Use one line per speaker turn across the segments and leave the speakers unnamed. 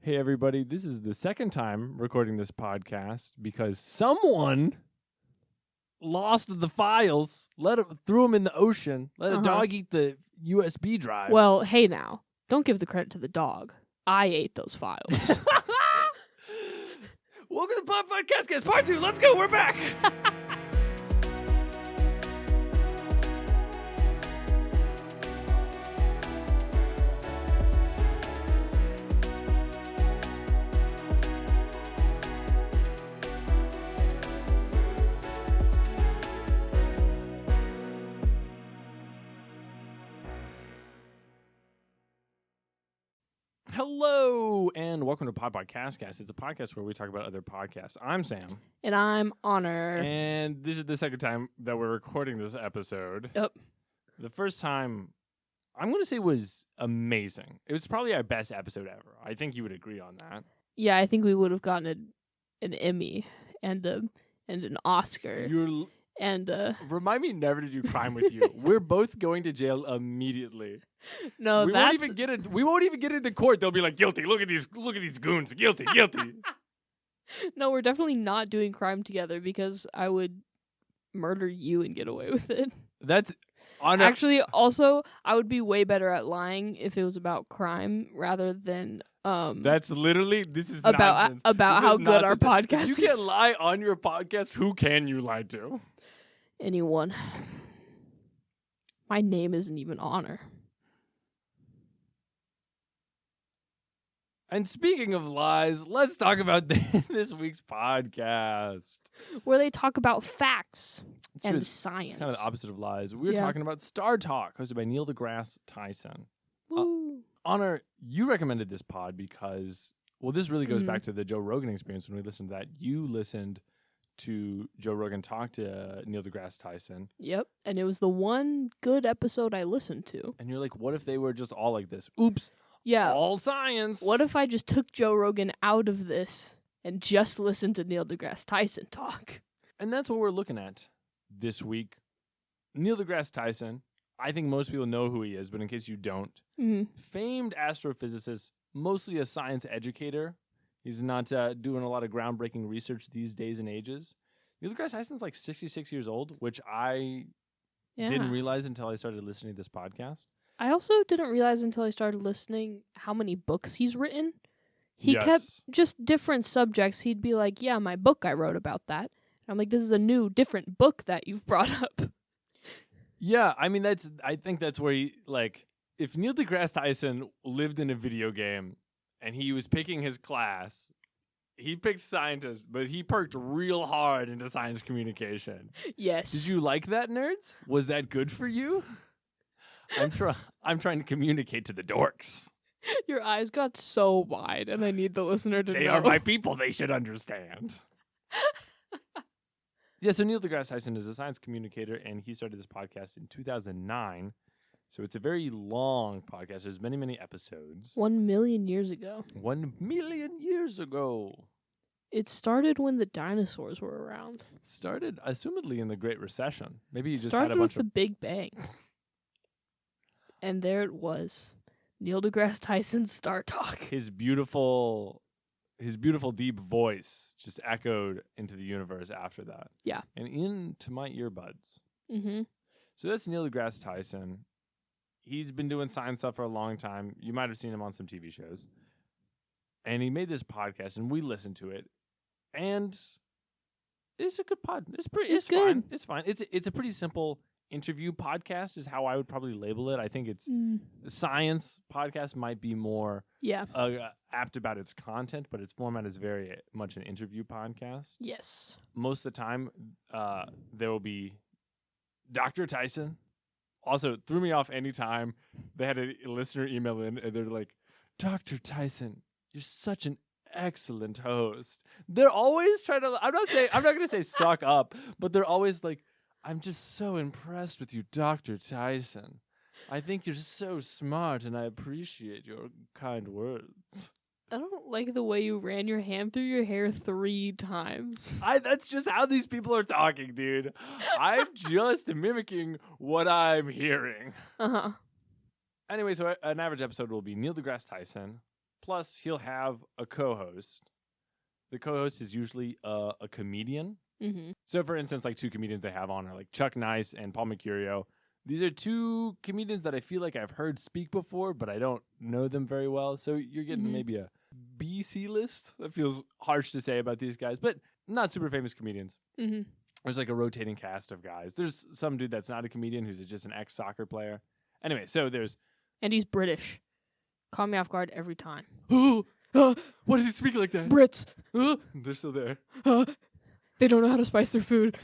Hey, everybody. This is the second time recording this podcast because someone lost the files, threw them in the ocean, let a dog eat the USB drive.
Well, hey now. Don't give the credit to the dog. I ate those files.
Welcome to Podpodcastcast Part 2. Let's go. We're back. Hello, and welcome to Podpodcastcast. It's a podcast where we talk about other podcasts. I'm Sam.
And I'm Honor.
And this is the second time that we're recording this episode.
Yep.
The first time, I'm going to say, was amazing. It was probably our best episode ever. I think you would agree on that.
Yeah, I think we would have gotten an Emmy and an Oscar.
Remind me never to do crime with you. We're both going to jail immediately.
No,
we won't even get into court. They'll be like, guilty. Look at these goons. Guilty.
No, we're definitely not doing crime together because I would murder you and get away with it.
That's
actually also I would be way better at lying if it was about crime rather than
That's literally this is
about
nonsense.
How good our podcast is.
If you can't lie on your podcast, who can you lie to?
Anyone. My name isn't even Honor.
And speaking of lies, let's talk about this week's podcast.
Where they talk about facts and
It's
science.
It's kind of the opposite of lies. We're talking about StarTalk, hosted by Neil DeGrasse Tyson. Honor, you recommended this pod because, well, this really goes back to the Joe Rogan experience. When we listened to that, you listened to Joe Rogan talk to Neil deGrasse Tyson.
Yep, and it was the one good episode I listened to.
And you're like, what if they were just all like this? Oops.
Yeah.
All science.
What if I just took Joe Rogan out of this and just listened to Neil deGrasse Tyson talk?
And that's what we're looking at this week. Neil deGrasse Tyson, I think most people know who he is, but in case you don't, famed astrophysicist, mostly a science educator. He's not doing a lot of groundbreaking research these days and ages. Neil deGrasse Tyson's like 66 years old, which I didn't realize until I started listening to this podcast.
I also didn't realize until I started listening how many books he's written. He kept just different subjects. He'd be like, yeah, my book, I wrote about that. And I'm like, this is a new, different book that you've brought up.
Yeah, I mean, I think that's where he, like, if Neil deGrasse Tyson lived in a video game and he was picking his class, he picked scientists, but he perked real hard into science communication.
Yes.
Did you like that, nerds? Was that good for you? I'm trying to communicate to the dorks.
Your eyes got so wide, and I need the listener to know.
They are my people. They should understand. Yeah, so Neil deGrasse Tyson is a science communicator, and he started this podcast in 2009. So it's a very long podcast. There's many, many episodes.
1 million years ago.
1 million years ago.
It started when the dinosaurs were around.
Started, assumedly, in the Great Recession. Maybe you just
started
had a bunch
with the Big Bang. And there it was. Neil deGrasse Tyson's StarTalk.
His beautiful deep voice just echoed into the universe after that.
Yeah.
And into my earbuds.
Mm-hmm.
So that's Neil deGrasse Tyson. He's been doing science stuff for a long time. You might have seen him on some TV shows. And he made this podcast, and we listened to it. And it's a good pod. It's
good.
Fine. It's fine. It's a pretty simple interview podcast is how I would probably label it. I think it's science podcast might be more apt about its content, but its format is very much an interview podcast.
Yes.
Most of the time, there will be Dr. Tyson. Also, threw me off anytime they had a listener email in and they're like, Dr. Tyson, you're such an excellent host. They're always trying to, I'm not going to say suck up, but they're always like, I'm just so impressed with you, Dr. Tyson. I think you're so smart, and I appreciate your kind words.
I don't like the way you ran your hand through your hair 3 times.
That's just how these people are talking, dude. I'm just mimicking what I'm hearing.
Uh-huh.
Anyway, so an average episode will be Neil deGrasse Tyson, Plus, he'll have a co-host. The co-host is usually a comedian.
Mm-hmm.
So, for instance, like 2 comedians they have on are like Chuck Nice and Paul Mercurio. These are 2 comedians that I feel like I've heard speak before, but I don't know them very well. So you're getting maybe a BC list. That feels harsh to say about these guys, but not super famous comedians.
Mm-hmm.
There's like a rotating cast of guys. There's some dude that's not a comedian who's just an ex-soccer player. Anyway, so there's...
And he's British. Caught me off guard every time.
Why does he speak like that?
Brits.
They're still there.
They don't know how to spice their food.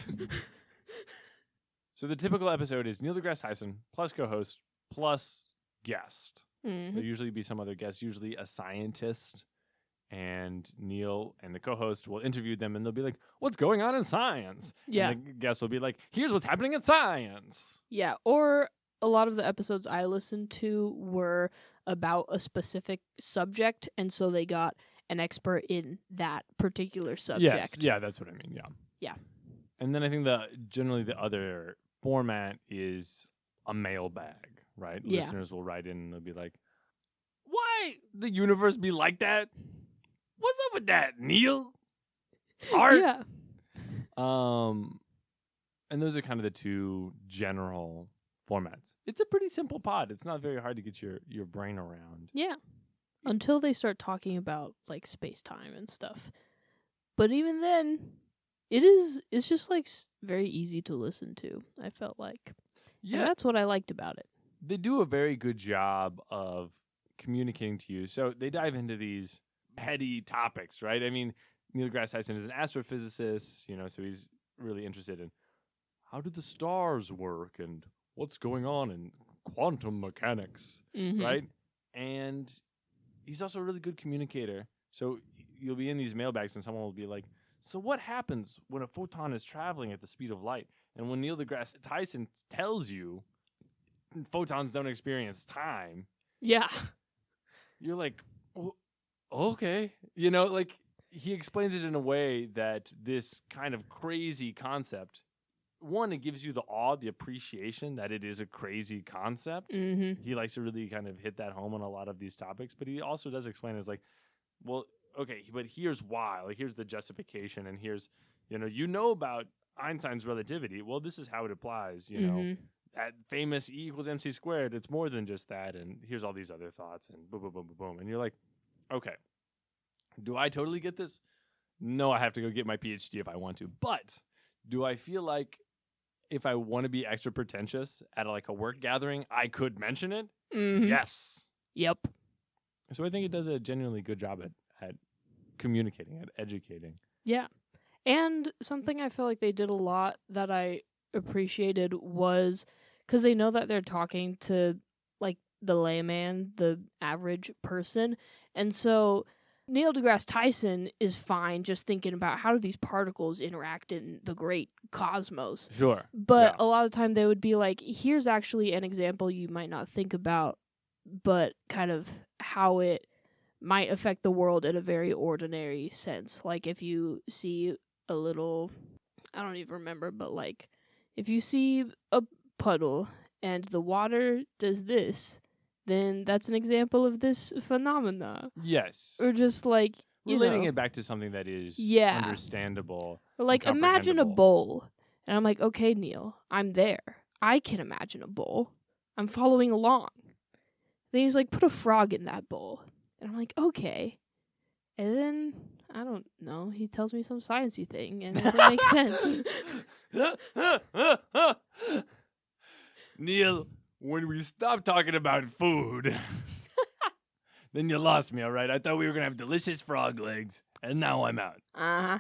So the typical episode is Neil deGrasse Tyson plus co-host plus guest.
Mm-hmm.
There'll usually be some other guest, usually a scientist. And Neil and the co-host will interview them, and they'll be like, what's going on in science?
Yeah.
And the guest will be like, here's what's happening in science.
Yeah, or a lot of the episodes I listened to were about a specific subject, and so they got an expert in that particular subject.
Yes, yeah, that's what I mean, yeah.
Yeah.
And then I think generally the other format is a mailbag, right?
Yeah.
Listeners will write in and they'll be like, why the universe be like that? What's up with that, Neil? Art?
Yeah.
And those are kind of the 2 general formats. It's a pretty simple pod. It's not very hard to get your brain around.
Yeah. Until they start talking about like space-time and stuff. But even then, it's just like very easy to listen to, I felt like.
Yeah.
And that's what I liked about it.
They do a very good job of communicating to you. So they dive into these heady topics, right? I mean, Neil deGrasse Tyson is an astrophysicist, so he's really interested in how do the stars work and what's going on in quantum mechanics, right? And he's also a really good communicator. So you'll be in these mailbags and someone will be like, so what happens when a photon is traveling at the speed of light? And when Neil deGrasse Tyson tells you photons don't experience time,
Yeah.
you're like, okay. Like he explains it in a way that this kind of crazy concept, one, it gives you the awe, the appreciation that it is a crazy concept.
Mm-hmm.
He likes to really kind of hit that home on a lot of these topics, but he also does explain it as like, well, okay, but here's why. Like, here's the justification, and here's, about Einstein's relativity. Well, this is how it applies, that famous E equals MC squared. It's more than just that, and here's all these other thoughts, and boom, boom, boom, boom, boom. And you're like, okay, do I totally get this? No, I have to go get my PhD if I want to. But do I feel like if I want to be extra pretentious at like a work gathering, I could mention it?
Mm-hmm.
Yes.
Yep.
So I think it does a genuinely good job at communicating, at educating.
Yeah. And something I feel like they did a lot that I appreciated was because they know that they're talking to like the layman, the average person. And so Neil deGrasse Tyson is fine just thinking about how do these particles interact in the great cosmos.
Sure.
But a lot of the time they would be like, here's actually an example you might not think about, but kind of how it might affect the world in a very ordinary sense. Like if you see a little, I don't even remember, but like if you see a puddle and the water does this, then that's an example of this phenomena.
Yes.
Or just like
relating it back to something that is understandable.
Or like imagine a bowl. And I'm like, okay, Neil, I'm there. I can imagine a bowl. I'm following along. Then he's like, put a frog in that bowl. And I'm like, okay. And then, I don't know, he tells me some sciencey thing, and it doesn't make sense.
Neil, when we stop talking about food, then you lost me, all right? I thought we were going to have delicious frog legs, and now I'm out.
Uh-huh.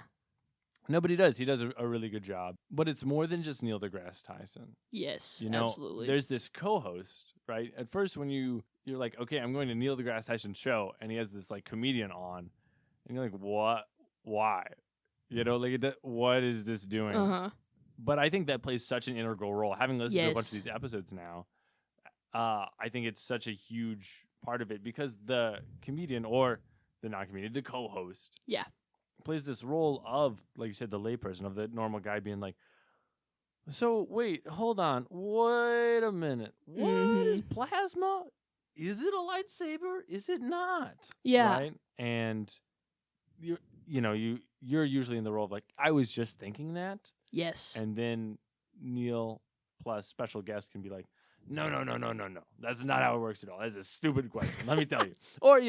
No, but he does. He does a really good job. But it's more than just Neil deGrasse Tyson.
Yes, absolutely.
There's this co-host, right? At first, when you're like, okay, I'm going to Neil deGrasse Tyson's show, and he has this like comedian on, and you're like, what? Why? What is this doing?
Uh-huh.
But I think that plays such an integral role. Having listened to a bunch of these episodes now, I think it's such a huge part of it because the comedian or the non-comedian, the co-host, plays this role of, like you said, the layperson, of the normal guy being like, so wait, hold on, wait a minute, what is plasma? is it a lightsaber? Is it not?
Yeah.
Right? And you're usually in the role of like, I was just thinking that.
Yes.
And then Neil plus special guest can be like, no. That's not how it works at all. That's a stupid question. Let me tell you. Or,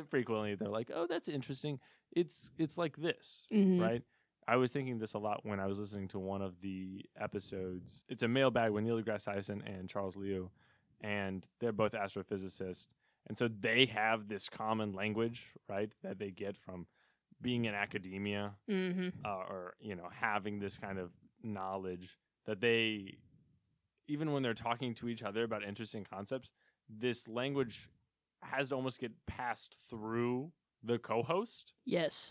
frequently they're like, oh, that's interesting. It's like this, right? I was thinking this a lot when I was listening to one of the episodes. It's a mailbag with Neil DeGrasse Tyson and Charles Liu, and they're both astrophysicists. And so they have this common language, right, that they get from being in academia or, having this kind of knowledge that they, even when they're talking to each other about interesting concepts, this language has to almost get passed through the co-host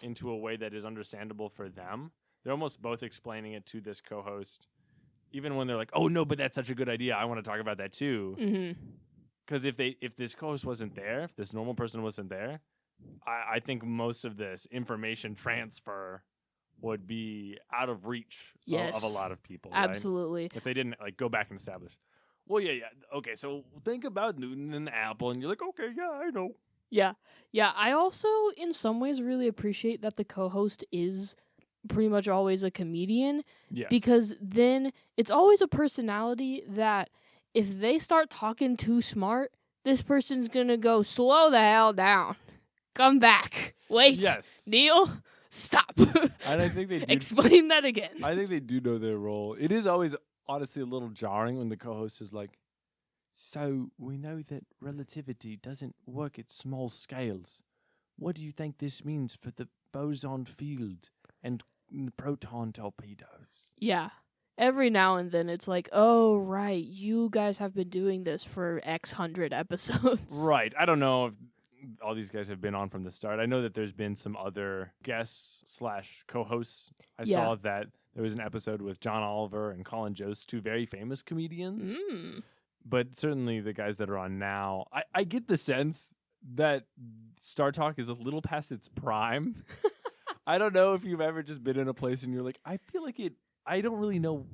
into a way that is understandable for them. They're almost both explaining it to this co-host, even when they're like, oh, no, but that's such a good idea. I want to talk about that too. Because if this co-host wasn't there, if this normal person wasn't there, I think most of this information transfer would be out of reach of a lot of people.
Absolutely.
Right? If they didn't go back and establish. Well, yeah. Okay, so think about Newton and the apple, and you're like, okay, yeah, I know.
Yeah. I also, in some ways, really appreciate that the co-host is pretty much always a comedian.
Yes.
Because then it's always a personality that if they start talking too smart, this person's going to go, slow the hell down. Come back. Wait.
Yes.
Neil, stop.
And I think they do.
Explain that again.
I think they do know their role. It is always, honestly, a little jarring when the co-host is like, so we know that relativity doesn't work at small scales. What do you think this means for the boson field and proton torpedoes?
Yeah. Every now and then it's like, oh, right, you guys have been doing this for X hundred episodes.
Right. I don't know if all these guys have been on from the start. I know that there's been some other guests / co-hosts. I saw that there was an episode with John Oliver and Colin Jost, two very famous comedians. But certainly the guys that are on now, I get the sense that StarTalk is a little past its prime. I don't know if you've ever just been in a place and you're like, I feel like it, I don't really know,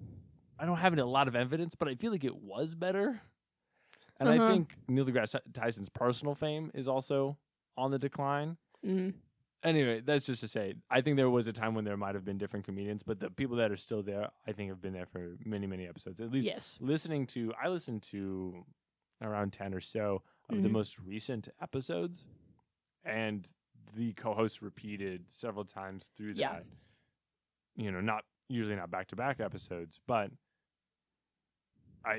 I don't have a lot of evidence, but I feel like it was better. And I think Neil deGrasse Tyson's personal fame is also on the decline. Anyway, that's just to say, I think there was a time when there might have been different comedians, but the people that are still there, I think have been there for many, many episodes. At least I listened to around 10 or so of the most recent episodes, and the co-host repeated several times through that. Not usually not back-to-back episodes, but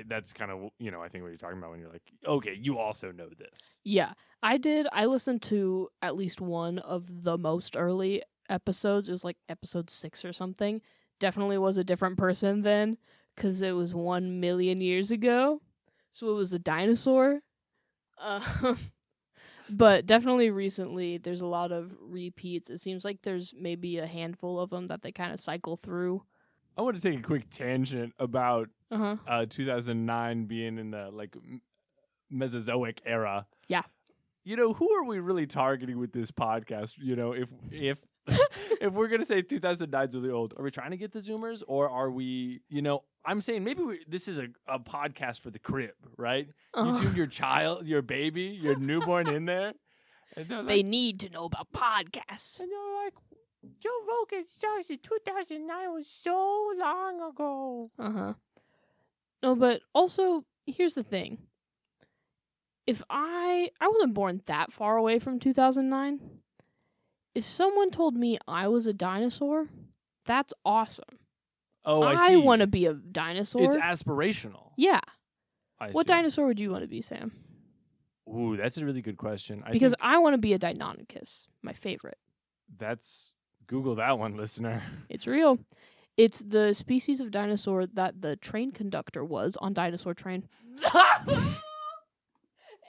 that's kind of, I think what you're talking about when you're like, okay, you also know this.
Yeah, I did. I listened to at least one of the most early episodes. It was like episode 6 or something. Definitely was a different person then, because it was 1 million years ago. So it was a dinosaur. But definitely recently, there's a lot of repeats. It seems like there's maybe a handful of them that they kind of cycle through.
I want to take a quick tangent about 2009 being in the Mesozoic era.
Yeah.
Who are we really targeting with this podcast? If if we're gonna say 2009 is really old, are we trying to get the Zoomers, or are we? I'm saying maybe this is a podcast for the crib, right? You tune your baby, your newborn in there, and
they need to know about podcasts.
And they're like, Joe Rogan says in 2009 was so long ago.
No, but also, here's the thing. If I wasn't born that far away from 2009, if someone told me I was a dinosaur, that's awesome.
Oh, I see.
I want to be a dinosaur.
It's aspirational.
Yeah. What
see.
dinosaur would you want to be, Sam?
Ooh, that's a really good question.
Because I want to be a Deinonychus, my favorite.
Google that one, listener.
It's real. It's the species of dinosaur that the train conductor was on Dinosaur Train.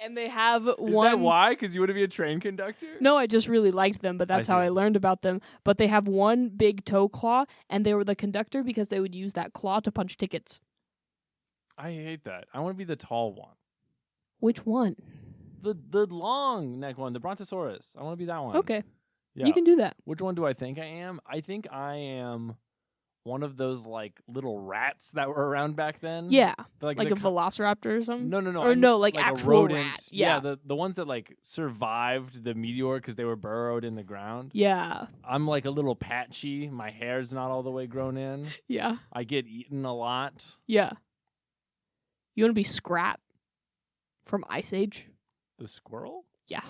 And they have
Is that why? Because you want to be a train conductor?
No, I just really liked them, but that's how I learned about them. But they have one big toe claw, and they were the conductor because they would use that claw to punch tickets.
I hate that. I want to be the tall one.
Which one?
The long neck one, the Brontosaurus. I want to be that one.
Okay.
Yeah.
You can do that.
Which one do I think I am? I think I am one of those like little rats that were around back then.
Yeah,
like
a velociraptor or something.
No.
Or no, like
a
actual
rodent.
rat. Yeah,
the ones that like survived the meteor because they were burrowed in the ground.
Yeah.
I'm like a little patchy. My hair's not all the way grown in.
Yeah.
I get eaten a lot.
Yeah. You want to be Scrap from Ice Age?
The squirrel?
Yeah.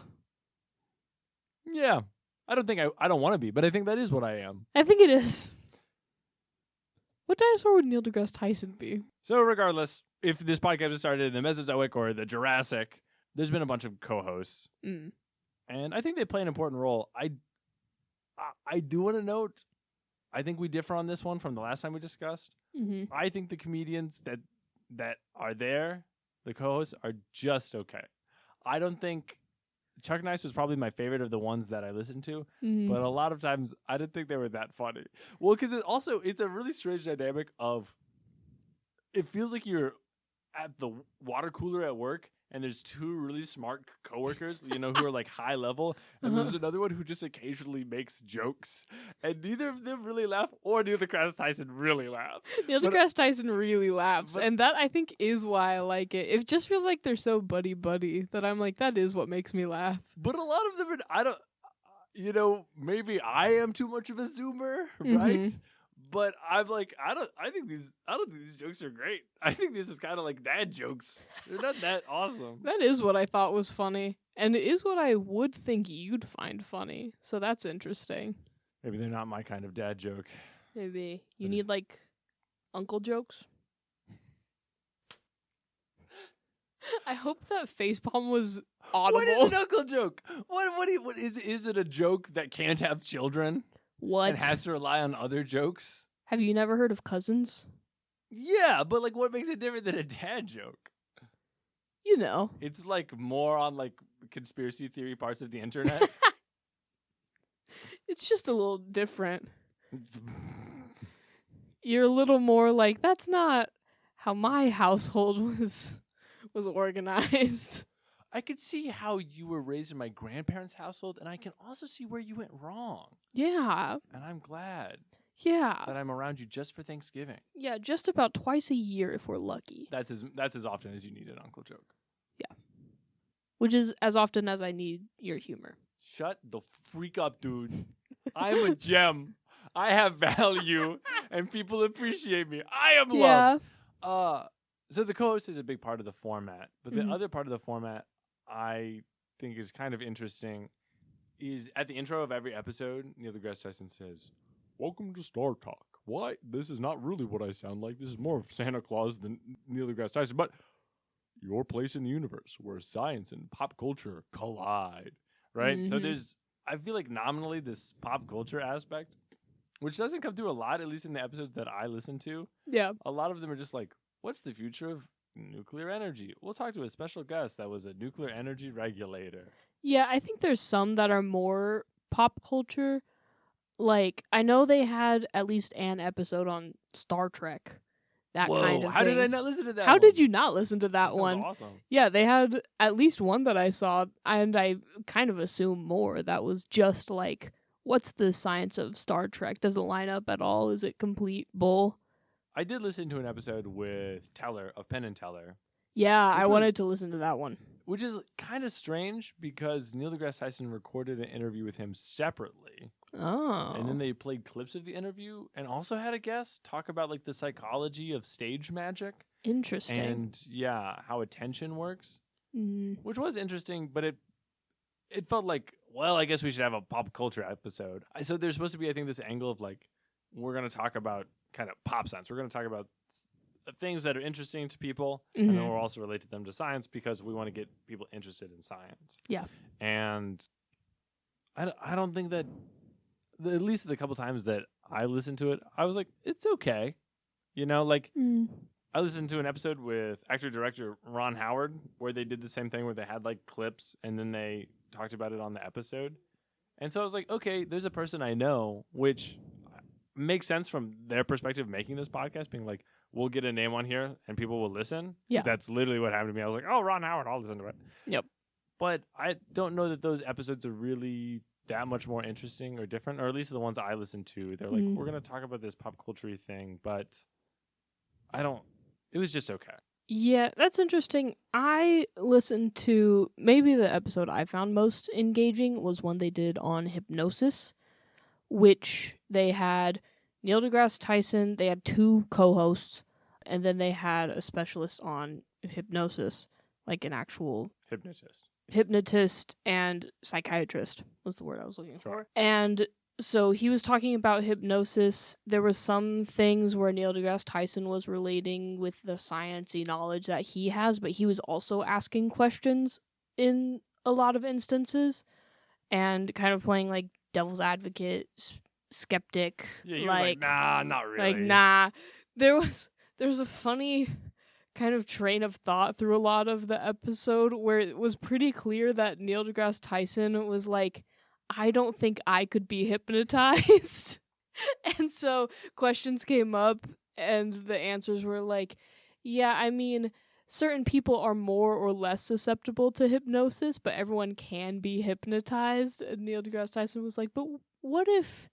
Yeah. I don't want to be, but I think that is what I am.
I think it is. What dinosaur would Neil deGrasse Tyson be?
So regardless, if this podcast was started in the Mesozoic or the Jurassic, there's been a bunch of co-hosts.
Mm.
And I think they play an important role. I do want to note, I think we differ on this one from the last time we discussed.
Mm-hmm.
I think the comedians that are there, the co-hosts, are just okay. I don't think Chuck Nice was probably my favorite of the ones that I listened to, but a lot of times I didn't think they were that funny. Well, because it's a really strange dynamic of, it feels like you're at the water cooler at work and there's two really smart coworkers, who are like high level, and there's another one who just occasionally makes jokes, and neither of them really laugh, or Neil deGrasse Tyson really laughs.
Neil deGrasse Tyson really laughs, and that I think is why I like it. It just feels like they're so buddy that I'm like, that is what makes me laugh.
But a lot of them, I don't, maybe I am too much of a zoomer, right? But I'm like, I don't think these jokes are great. I think this is kind of like dad jokes. They're not that awesome.
That is what I thought was funny. And it is what I would think you'd find funny. So that's interesting.
Maybe they're not my kind of dad joke.
Maybe. You need like uncle jokes? I hope that facepalm was audible.
What is an uncle joke? What is it a joke that can't have children?
What?
And has to rely on other jokes?
Have you never heard of cousins?
Yeah, but like what makes it different than a dad joke?
It's
like more on like conspiracy theory parts of the internet.
It's just a little different. You're a little more like, that's not how my household was organized.
I could see how you were raised in my grandparents' household, and I can also see where you went wrong.
Yeah.
And I'm glad.
Yeah.
That I'm around you just for Thanksgiving.
Yeah, just about twice a year if we're lucky.
That's as often as you need an uncle joke.
Yeah. Which is as often as I need your humor.
Shut the freak up, dude. I'm a gem. I have value, and people appreciate me. I am love. So the co-host is a big part of the format, but the other part of the format I think is kind of interesting is at the intro of every episode, Neil deGrasse Tyson says, "Welcome to StarTalk. Why? This is not really what I sound like. This is more of Santa Claus than Neil deGrasse Tyson, but your place in the universe where science and pop culture collide." Right? Mm-hmm. So I feel like nominally this pop culture aspect, which doesn't come through a lot, at least in the episodes that I listen to.
Yeah.
A lot of them are just like, what's the future of nuclear energy? We'll talk to a special guest that was a nuclear energy regulator.
Yeah, I think there's some that are more pop culture. Like, I know they had at least an episode on Star Trek. That kind of
how
thing.
did I not listen to that
How
one?
did you not listen to that one?
Awesome.
Yeah, they had at least one that I saw, and I kind of assume more. That was just like, what's the science of Star Trek? Does it line up at all? Is it complete bull?
I did listen to an episode with Teller of Penn and Teller.
Yeah, I wanted to listen to that one.
Which is kind of strange because Neil deGrasse Tyson recorded an interview with him separately.
Oh.
And then they played clips of the interview and also had a guest talk about like the psychology of stage magic.
Interesting.
And yeah, how attention works.
Mm.
Which was interesting, but it felt like, well, I guess we should have a pop culture episode. So there's supposed to be, I think, this angle of like, we're going to talk about kind of pop science. We're going to talk about things that are interesting to people, and then we'll also relate them to science because we want to get people interested in science.
Yeah.
And I don't think that, at least the couple times that I listened to it, I was like, it's okay. I listened to an episode with actor-director Ron Howard where they did the same thing where they had like clips and then they talked about it on the episode. And so I was like, okay, there's a person I know, which makes sense from their perspective making this podcast, being like, we'll get a name on here and people will listen.
Yeah.
That's literally what happened to me. I was like, oh, Ron Howard, I'll listen to it.
Yep.
But I don't know that those episodes are really that much more interesting or different, or at least the ones I listen to. They're like, we're going to talk about this pop culture thing, but it was just okay.
Yeah, that's interesting. I listened to, maybe the episode I found most engaging was one they did on hypnosis, which they had Neil deGrasse Tyson, they had 2 co-hosts, and then they had a specialist on hypnosis, like an actual hypnotist and psychiatrist was the word I was looking for. And so he was talking about hypnosis. There was some things where Neil deGrasse Tyson was relating with the sciencey knowledge that he has, but he was also asking questions in a lot of instances and kind of playing like devil's advocate, skeptic.
Yeah, he was like, nah, not really.
Like, nah. There was a funny kind of train of thought through a lot of the episode where it was pretty clear that Neil deGrasse Tyson was like, I don't think I could be hypnotized. And so questions came up and the answers were like, yeah, I mean, certain people are more or less susceptible to hypnosis, but everyone can be hypnotized. And Neil deGrasse Tyson was like, but what if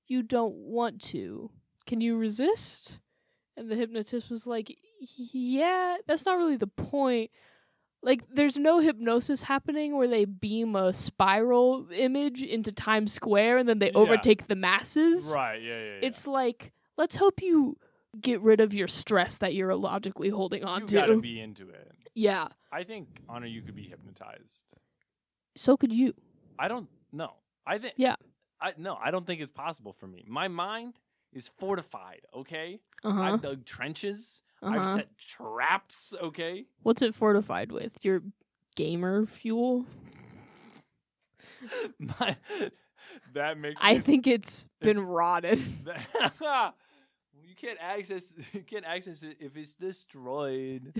you don't want to? Can you resist? And the hypnotist was like, yeah, that's not really the point. Like, there's no hypnosis happening where they beam a spiral image into Times Square and then they overtake the masses.
Right, yeah.
It's like, let's hope you get rid of your stress that you're illogically holding on to.
You gotta be into it.
Yeah.
I think, Honor, you could be hypnotized.
So could you.
I don't know. I think...
Yeah.
I don't think it's possible for me. My mind is fortified, okay?
Uh-huh.
I've dug trenches. I've set traps, okay?
What's it fortified with? Your gamer fuel?
That makes
I think it's been rotted.
You can't access it if it's destroyed.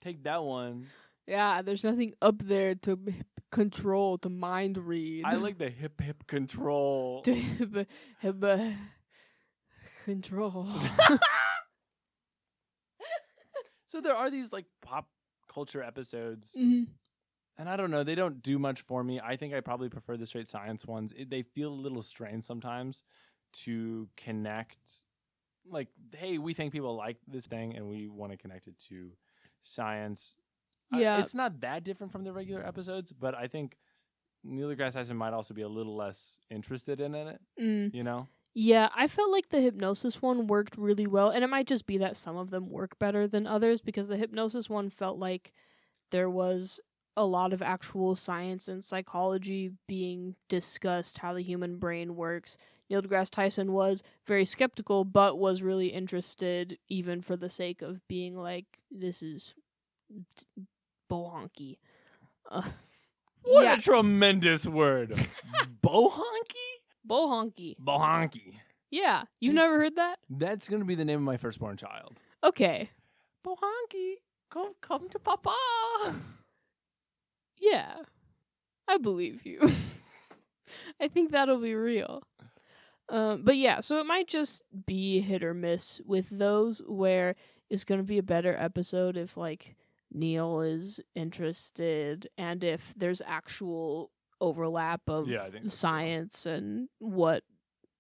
Take that one.
Yeah, there's nothing up there to control, to mind read.
I like the hip control.
Control.
So there are these like pop culture episodes,
mm-hmm.
and I don't know, they don't do much for me. I think I probably prefer the straight science ones. They feel a little strained sometimes to connect. Like, hey, we think people like this thing, and we want to connect it to science.
Yeah,
it's not that different from the regular episodes, but I think Neil deGrasse Tyson might also be a little less interested in it. You know.
Yeah, I felt like the hypnosis one worked really well, and it might just be that some of them work better than others, because the hypnosis one felt like there was a lot of actual science and psychology being discussed, how the human brain works. Neil deGrasse Tyson was very skeptical, but was really interested, even for the sake of being like, this is bohonky.
What a tremendous word. Bohonky?
Bohonky. Yeah, you've never heard that?
That's going to be the name of my firstborn child.
Okay.
Bohonky, come to Papa.
Yeah, I believe you. I think that'll be real. But yeah, so it might just be hit or miss with those, where it's going to be a better episode if, like, Neil is interested and if there's actual overlap of science and what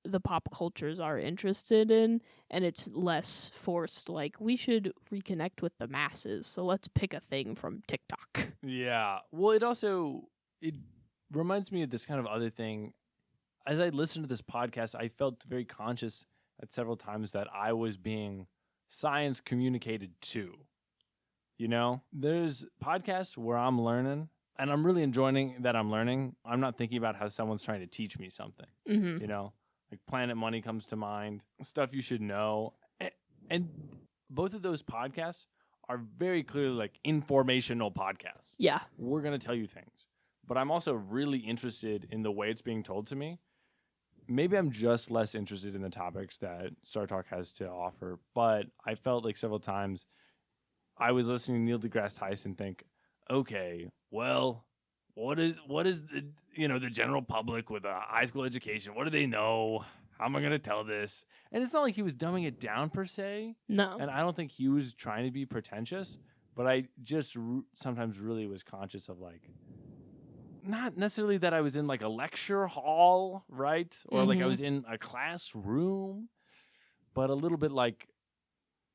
the pop cultures are interested in, and it's less forced, like, we should reconnect with the masses, so let's pick a thing from TikTok.
Yeah. Well, it reminds me of this kind of other thing. As I listened to this podcast, I felt very conscious at several times that I was being science communicated to. You know, there's podcasts where I'm learning, and I'm really enjoying that I'm learning. I'm not thinking about how someone's trying to teach me something.
Mm-hmm.
You know, like Planet Money comes to mind, stuff you should know. And both of those podcasts are very clearly like informational podcasts.
Yeah.
We're going to tell you things. But I'm also really interested in the way it's being told to me. Maybe I'm just less interested in the topics that StarTalk has to offer. But I felt like several times I was listening to Neil deGrasse Tyson think, okay, well, what is the general public with a high school education? What do they know? How am I going to tell this? And it's not like he was dumbing it down per se.
No.
And I don't think he was trying to be pretentious, but I just sometimes really was conscious of like, not necessarily that I was in like a lecture hall, right? Or like I was in a classroom, but a little bit like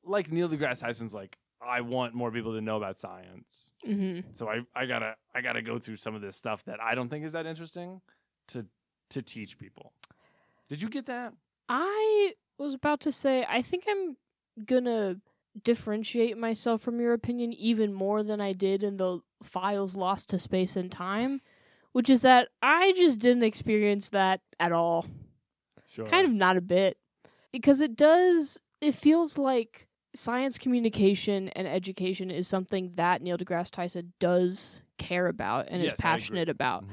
Neil deGrasse Tyson's like, I want more people to know about science. So I gotta go through some of this stuff that I don't think is that interesting to teach people. Did you get that?
I was about to say, I think I'm gonna differentiate myself from your opinion even more than I did in the Files Lost to Space and Time, which is that I just didn't experience that at all.
Sure.
Kind of not a bit. Because it feels like science communication and education is something that Neil deGrasse Tyson does care about and is passionate about.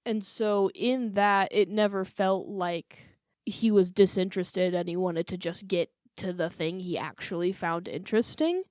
And so in that, it never felt like he was disinterested and he wanted to just get to the thing he actually found interesting.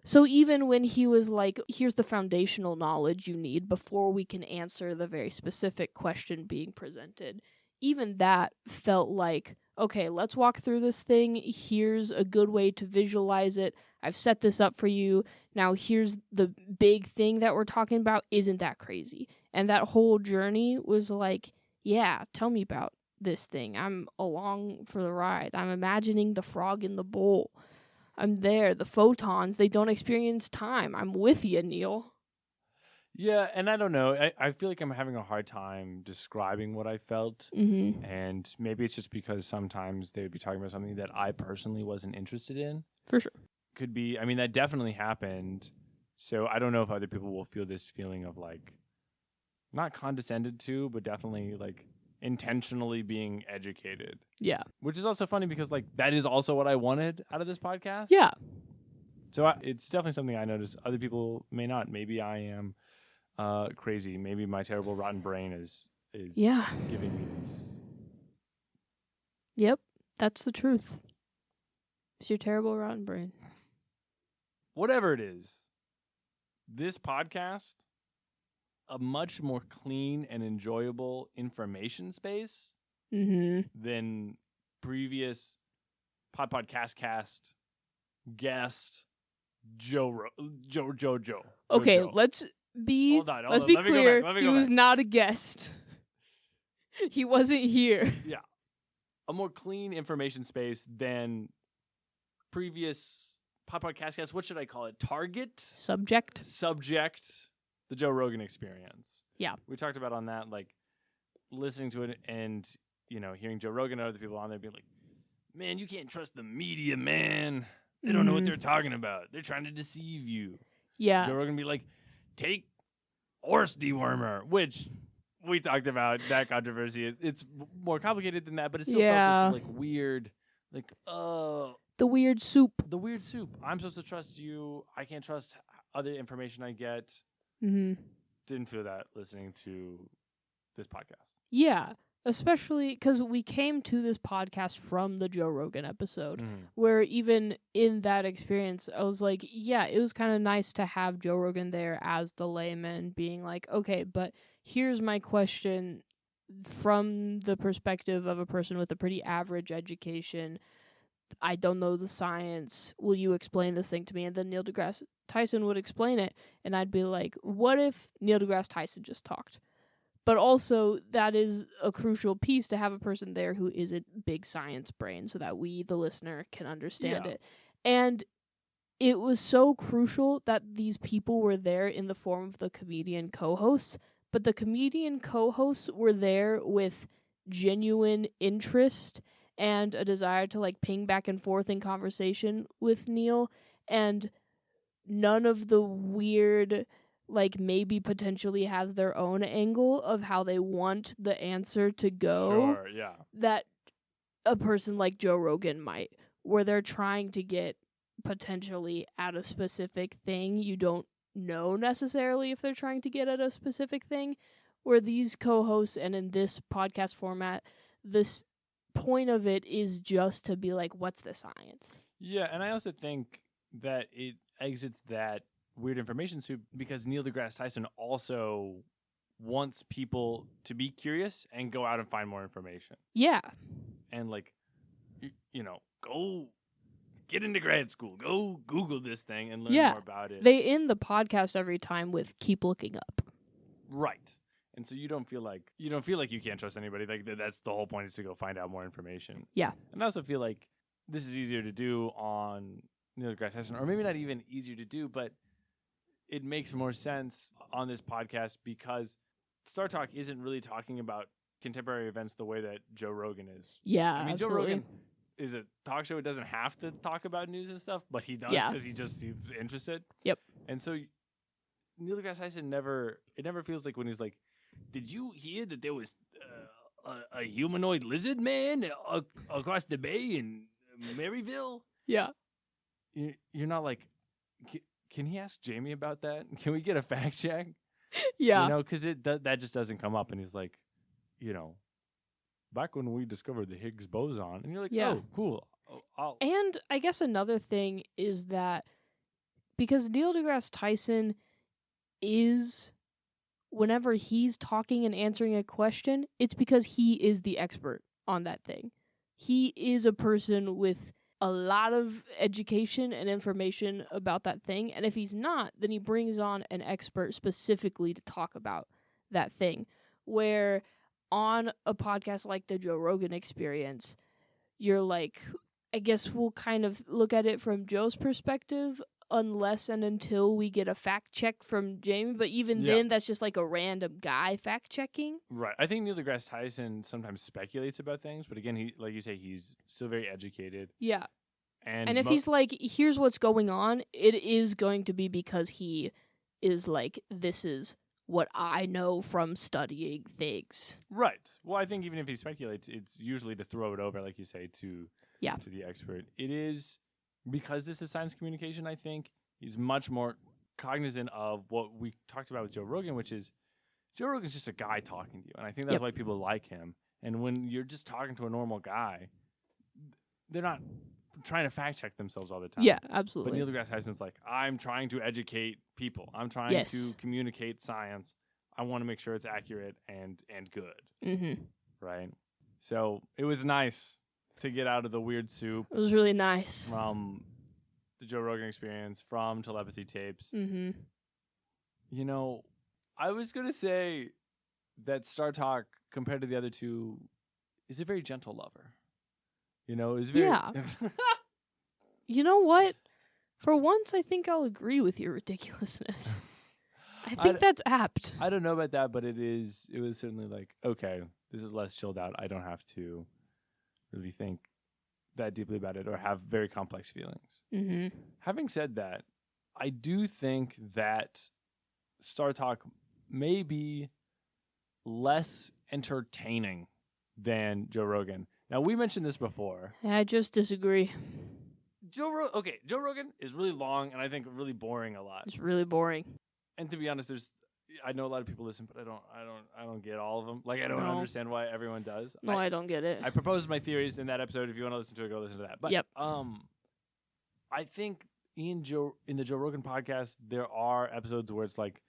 So even when he was like, here's the foundational knowledge you need before we can answer the very specific question being presented, even that felt like, okay, let's walk through this thing. Here's a good way to visualize it. I've set this up for you. Now here's the big thing that we're talking about. Isn't that crazy? And that whole journey was like, yeah, tell me about this thing. I'm along for the ride. I'm imagining the frog in the bowl. I'm there. The photons, they don't experience time. I'm with you, Neil.
Yeah, and I don't know. I feel like I'm having a hard time describing what I felt. And maybe it's just because sometimes they would be talking about something that I personally wasn't interested in.
For sure.
Could be. I mean, that definitely happened. So I don't know if other people will feel this feeling of like, not condescended to, but definitely like intentionally being educated.
Yeah.
Which is also funny because like that is also what I wanted out of this podcast.
Yeah.
So it's definitely something I notice. Other people may not. Maybe I am crazy. Maybe my terrible rotten brain is giving me these.
Yep, that's the truth. It's your terrible rotten brain.
Whatever it is, this podcast, a much more clean and enjoyable information space than previous Podpodcastcast guest Joe.
Okay,
Joe.
let's be
Hold
be
on.
clear. He was not a guest. He wasn't here.
Yeah. A more clean information space than previous Podpodcastcast. What should I call it? Target?
Subject.
The Joe Rogan Experience.
Yeah.
We talked about on that, like, listening to it and, you know, hearing Joe Rogan and other people on there being like, man, you can't trust the media, man. They don't know what they're talking about. They're trying to deceive you.
Yeah.
Joe Rogan be like, take horse dewormer, which we talked about that controversy. It's more complicated than that, but it still felt this like weird, like,
the weird soup.
The weird soup. I'm supposed to trust you. I can't trust other information I get. Didn't feel that listening to this podcast.
Yeah. Especially because we came to this podcast from the Joe Rogan episode, where even in that experience, I was like, yeah, it was kind of nice to have Joe Rogan there as the layman being like, okay, but here's my question from the perspective of a person with a pretty average education. I don't know the science. Will you explain this thing to me? And then Neil deGrasse Tyson would explain it, and I'd be like, what if Neil deGrasse Tyson just talked? But also, that is a crucial piece to have a person there who isn't big science brain so that we, the listener, can understand it. And it was so crucial that these people were there in the form of the comedian co-hosts, but the comedian co-hosts were there with genuine interest and a desire to, like, ping back and forth in conversation with Neil, and none of the weird, like, maybe potentially has their own angle of how they want the answer to go.
Sure, yeah.
That a person like Joe Rogan might, where they're trying to get potentially at a specific thing. You don't know necessarily if they're trying to get at a specific thing. Where these co-hosts, and in this podcast format, this point of it is just to be like, what's the science?
Yeah, and I also think that it exits that weird information soup because Neil deGrasse Tyson also wants people to be curious and go out and find more information.
Yeah.
And, like, you know, go get into grad school. Go Google this thing and learn more about it.
They end the podcast every time with keep looking up.
Right. And so you don't feel like you can't trust anybody. Like that's the whole point, is to go find out more information.
Yeah.
And I also feel like this is easier to do on Neil deGrasse Tyson, or maybe not even easier to do, but it makes more sense on this podcast because StarTalk isn't really talking about contemporary events the way that Joe Rogan is.
Yeah,
I mean,
absolutely.
Joe Rogan is a talk show. It doesn't have to talk about news and stuff, but he does because he's interested.
Yep.
And so Neil deGrasse Tyson it never feels like when he's like, did you hear that there was a humanoid lizard man across the bay in Maryville?
Yeah.
You're not like, can he ask Jamie about that? Can we get a fact check?
Yeah.
You know, because that just doesn't come up. And he's like, back when we discovered the Higgs boson. And you're like, oh, cool.
And I guess another thing is that because Neil deGrasse Tyson is, whenever he's talking and answering a question, it's because he is the expert on that thing. He is a person with a lot of education and information about that thing. And if he's not, then he brings on an expert specifically to talk about that thing. Where on a podcast like the Joe Rogan Experience, you're like, I guess we'll kind of look at it from Joe's perspective unless and until we get a fact check from Jamie. But even then, that's just like a random guy fact checking.
Right. I think Neil deGrasse Tyson sometimes speculates about things, but again, he, like you say, he's still very educated.
Yeah.
And
if he's like, here's what's going on, it is going to be because he is like, this is what I know from studying things.
Right. Well, I think even if he speculates, it's usually to throw it over, like you say, to the expert. It is, because this is science communication, I think, he's much more cognizant of what we talked about with Joe Rogan, which is Joe Rogan's just a guy talking to you. And I think that's why people like him. And when you're just talking to a normal guy, they're not trying to fact check themselves all the time.
Yeah, absolutely.
But Neil deGrasse Tyson's like, I'm trying to educate people. I'm trying to communicate science. I want to make sure it's accurate and good.
Mm-hmm.
Right? So it was nice to get out of the weird soup.
It was really nice.
From the Joe Rogan Experience, from telepathy tapes.
Mm-hmm.
You know, I was going to say that StarTalk, compared to the other two, is a very gentle lover. You know, it's very...
Yeah. You know what? For once, I think I'll agree with your ridiculousness. I think that's apt.
I don't know about that, but it was certainly like, okay, this is less chilled out. I don't have to really think that deeply about it or have very complex feelings.
Mm-hmm.
Having said that, I do think that StarTalk may be less entertaining than Joe Rogan. Now, we mentioned this before.
I just disagree.
Joe Rogan is really long and I think really boring a lot.
It's really boring.
And to be honest, I know a lot of people listen, but I don't get all of them. Like, I don't understand why everyone does.
No, I don't get it.
I proposed my theories in that episode. If you want to listen to it, go listen to that. But I think in the Joe Rogan podcast, there are episodes where it's like,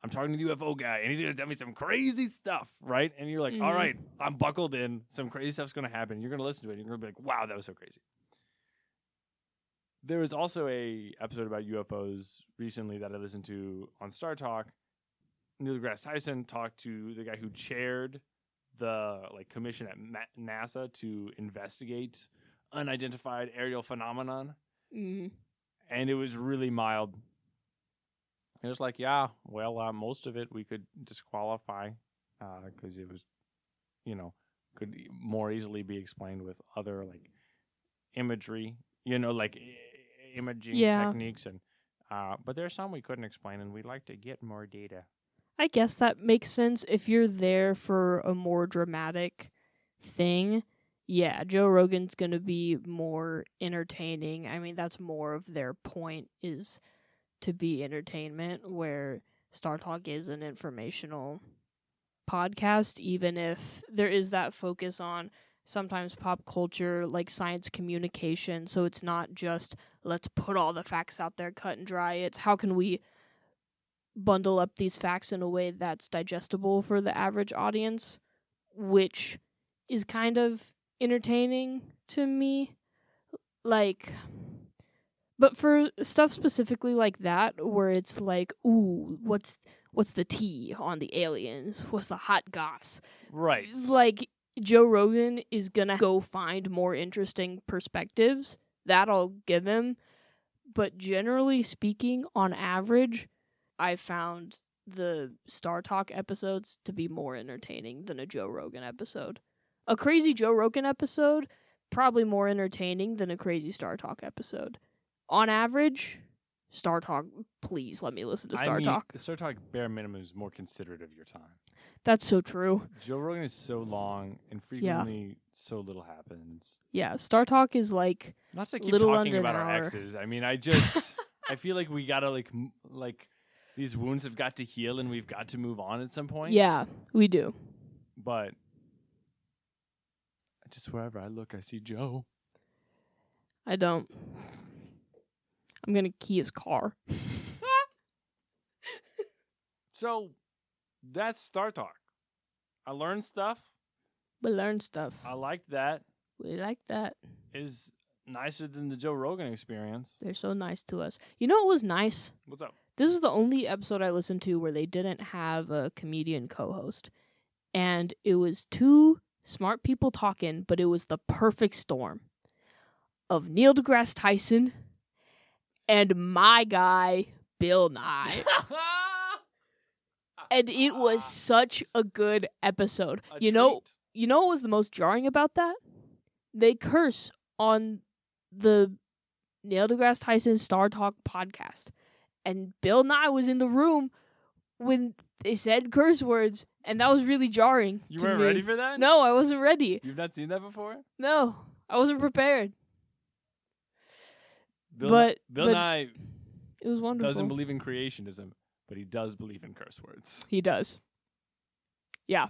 I'm talking to the UFO guy, and he's going to tell me some crazy stuff, right? And you're like, all right, I'm buckled in. Some crazy stuff's going to happen. You're going to listen to it. And you're going to be like, wow, that was so crazy. There was also a episode about UFOs recently that I listened to on StarTalk. Neil deGrasse Tyson talked to the guy who chaired the commission at NASA to investigate unidentified aerial phenomenon.
Mm-hmm.
And it was really mild. It was like, yeah, well, most of it we could disqualify because it was, could more easily be explained with other imagery, imaging techniques. And but there's some we couldn't explain, and we'd like to get more data.
I guess that makes sense if you're there for a more dramatic thing. Yeah, Joe Rogan's going to be more entertaining. I mean, that's more of their point, is to be entertainment, where StarTalk is an informational podcast, even if there is that focus on sometimes pop culture, like science communication. So it's not just, let's put all the facts out there, cut and dry. It's how can we bundle up these facts in a way that's digestible for the average audience, which is kind of entertaining to me. But for stuff specifically like that, where it's like, ooh, what's what's the tea on the aliens? What's the hot goss?
Right.
Like, Joe Rogan is going to go find more interesting perspectives. That I'll give him. But generally speaking, on average, I found the StarTalk episodes to be more entertaining than a Joe Rogan episode. A crazy Joe Rogan episode, probably more entertaining than a crazy StarTalk episode. On average, StarTalk, please let me listen to StarTalk.
The StarTalk bare minimum is more considerate of your time.
That's so true.
Joe Rogan is so long and frequently so little happens.
Yeah, StarTalk is like
not to keep
little
talking
under
about
an
our
hour.
exes. I mean, I feel like we gotta like these wounds have got to heal and we've got to move on at some point.
Yeah, we do.
But just wherever I look, I see Joe.
I don't. I'm gonna key his car.
So that's StarTalk. I learned stuff.
We learned stuff.
I liked that.
We like that.
Is nicer than the Joe Rogan experience.
They're so nice to us. You know what was nice?
What's up?
This is the only episode I listened to where they didn't have a comedian co-host. And it was two smart people talking, but it was the perfect storm of Neil deGrasse Tyson and my guy, Bill Nye. And it was such a good episode. You know what was the most jarring about that? They curse on the Neil deGrasse Tyson StarTalk podcast. And Bill Nye was in the room when they said curse words, and that was really jarring.
You
to
weren't
me.
ready for that?
No, I wasn't ready.
You've not seen that before?
No, I wasn't prepared.
Bill
but
Nye
it was wonderful.
doesn't believe in creationism, but he does believe in curse words.
He does. Yeah.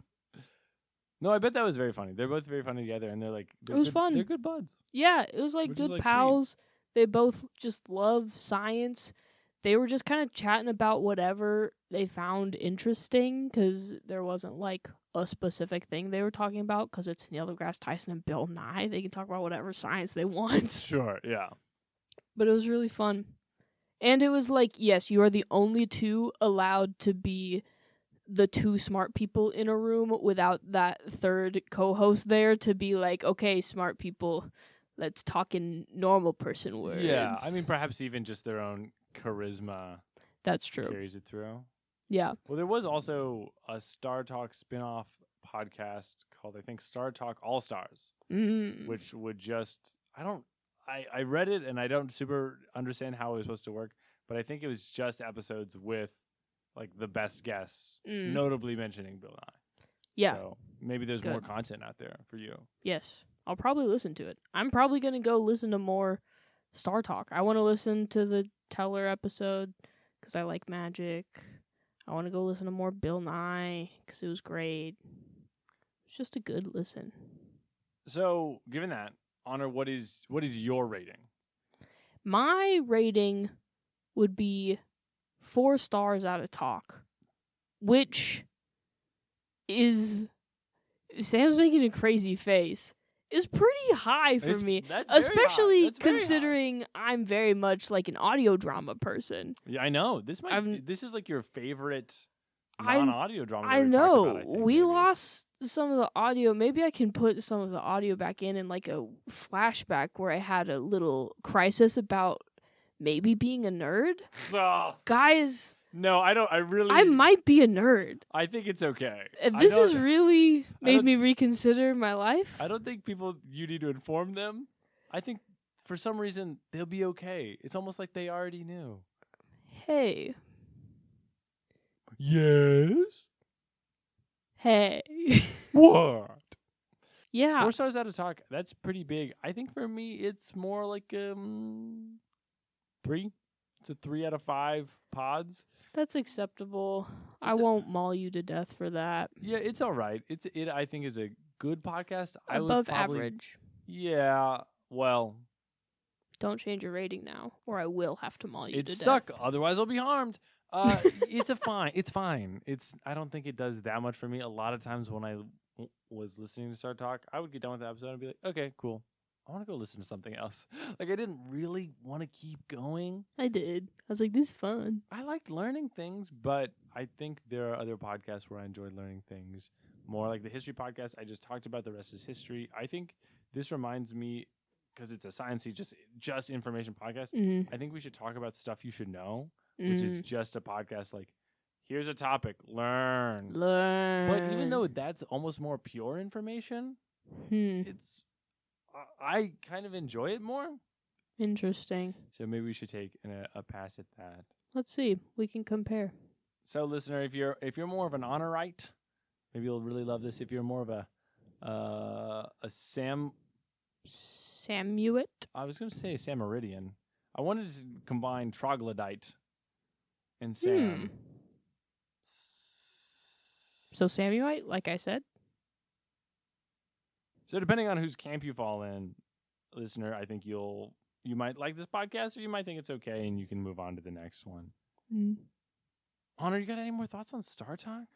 No, I bet that was very funny. They're both very funny together, and
It was fun.
They're good buds.
Yeah, it was like
Which is,
good
like,
pals. They both just love science. They were just kind of chatting about whatever they found interesting because there wasn't like a specific thing they were talking about because it's Neil deGrasse Tyson and Bill Nye. They can talk about whatever science they want.
Sure, yeah.
But it was really fun. And it was like, yes, you are the only two allowed to be the two smart people in a room without that third co-host there to be like, okay, smart people, let's talk in normal person words.
Yeah, I mean, perhaps even just their own charisma
that's true.
carries it through.
Yeah.
Well, there was also a StarTalk spin-off podcast called, I think, StarTalk All-Stars, which would just, I read it and I don't super understand how it was supposed to work, but I think it was just episodes with like the best guests, notably mentioning Bill Nye.
Yeah.
So maybe there's
Good.
more content out there for you.
Yes. I'll probably listen to it. I'm probably going to go listen to more StarTalk. I want to listen to the Teller episode because I like magic. I want to go listen to more Bill Nye because it was great. It's just a good listen.
So, given that, Honor, what is your rating?
My rating would be 4 stars out of talk, which is, Sam's making a crazy face, is pretty high for me.
That's very
especially
high. That's very
considering
high.
I'm very much like an audio drama person.
Yeah, I know. This is like your favorite
I-
non-audio drama.
I
that we've talked
know.
about, I think,
We
maybe.
lost some of the audio. Maybe I can put some of the audio back in like a flashback where I had a little crisis about maybe being a nerd.
Oh,
Guys,
no, I don't.
I might be a nerd.
I think it's okay.
And
I
this
don't-
has really made
don't-
me reconsider my life.
I don't think you need to inform them. I think for some reason they'll be okay. It's almost like they already knew.
Hey.
Yes.
Hey.
What?
Yeah.
4 stars out of talk. That's pretty big. I think for me, it's more like 3. It's a 3 out of 5 pods.
That's acceptable. I
It's a-
won't maul you to death for that.
Yeah, it's all right. It I think is a good podcast. I would
Above
probably,
average.
Yeah. Well,
Don't change your rating now, or I will have to maul you
it's
to
stuck.
death.
Otherwise, I'll be harmed. It's fine. It's fine. I don't think it does that much for me. A lot of times when I was listening to StarTalk, I would get done with the episode and be like, okay, cool. I want to go listen to something else. Like, I didn't really want to keep going.
I did. I was like, this is fun.
I liked learning things, but I think there are other podcasts where I enjoy learning things more, like the history podcast. I just talked about, the rest is history. I think this reminds me, because it's a sciencey, just information podcast. I think we should talk about stuff you should know, which is just a podcast like, here's a topic, learn. But even though that's almost more pure information, it's I kind of enjoy it more.
Interesting.
So maybe we should take a pass at that.
Let's see. We can compare.
So, listener, if you're more of an honorite, maybe you'll really love this. If you're more of a
Samuit.
I was going to say Samaridian. I wanted to combine troglodyte and Sam.
So Samuite, like I said.
So depending on whose camp you fall in, listener, I think you might like this podcast, or you might think it's okay, and you can move on to the next one. Honor, you got any more thoughts on StarTalk?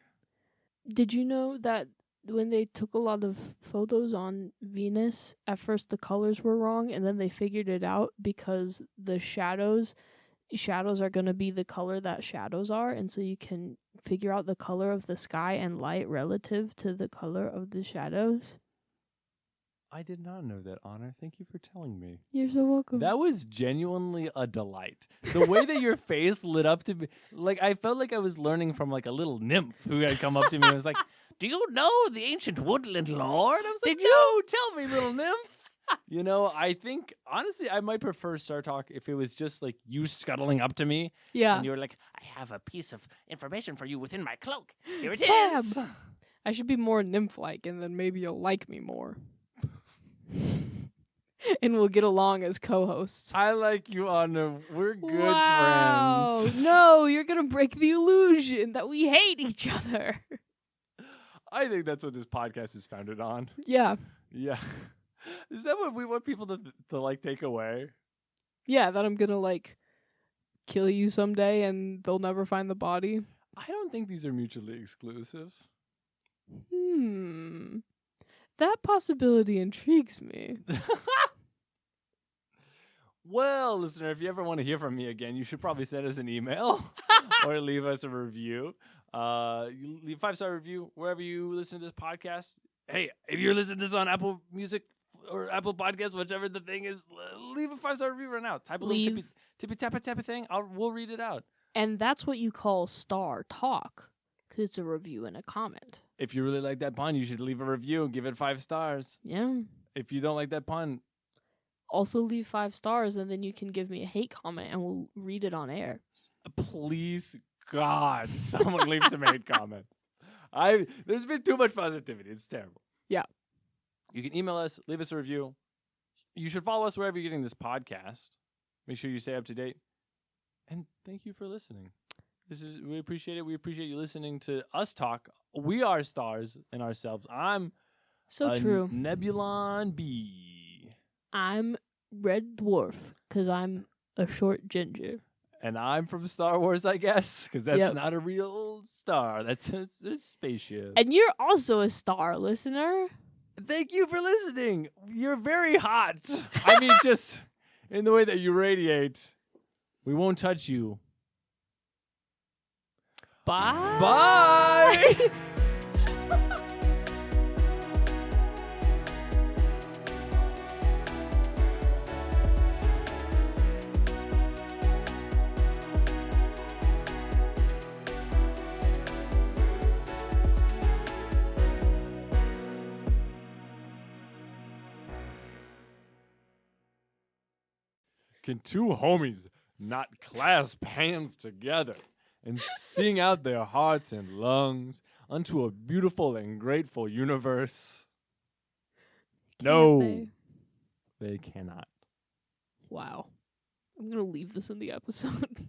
Did you know that when they took a lot of photos on Venus, at first the colors were wrong, and then they figured it out because the shadows are going to be the color that shadows are, and so you can figure out the color of the sky and light relative to the color of the shadows.
I did not know that, Honor. Thank you for telling me.
You're so welcome.
That was genuinely a delight. The way that your face lit up to me, like, I felt like I was learning from like a little nymph who had come up to me and was like, "Do you know the ancient woodland lore?" And I was like, "No, tell me, little nymph." You know, I think, honestly, I might prefer StarTalk if it was just like you scuttling up to me.
Yeah.
And you were like, "I have a piece of information for you within my cloak. Here it is."
I should be more nymph-like, and then maybe you'll like me more. And we'll get along as co-hosts.
I like you, Anna. We're good friends.
No, you're going to break the illusion that we hate each other.
I think that's what this podcast is founded on.
Yeah.
Yeah. Is that what we want people to like take away?
Yeah, that I'm going to like kill you someday and they'll never find the body.
I don't think these are mutually exclusive.
That possibility intrigues me.
Well, listener, if you ever want to hear from me again, you should probably send us an email or leave us a review. You leave a 5-star review wherever you listen to this podcast. Hey, if you're listening to this on Apple Music or Apple Podcasts, whichever the thing is, leave a 5-star review right now. Type a little tippy thing. We'll read it out.
And that's what you call Star Talk, because it's a review and a comment.
If you really like that pun, you should leave a review and give it 5 stars.
Yeah.
If you don't like that pun,
also leave 5 stars, and then you can give me a hate comment, and we'll read it on air.
Please, God, someone leave some hate comment. There's been too much positivity. It's terrible.
Yeah.
You can email us, leave us a review. You should follow us wherever you're getting this podcast. Make sure you stay up to date. And thank you for listening. We appreciate it. We appreciate you listening to us talk. We are stars in ourselves. I'm
true.
Nebulon B.
I'm Red Dwarf, because I'm a short ginger.
And I'm from Star Wars, I guess, because that's not a real star. That's a spaceship.
And you're also a star, listener.
Thank you for listening. You're very hot. I mean, just in the way that you radiate. We won't touch you.
Bye.
Bye. Can two homies not clasp hands together and sing out their hearts and lungs unto a beautiful and grateful universe? No, they cannot.
Wow. I'm going to leave this in the episode.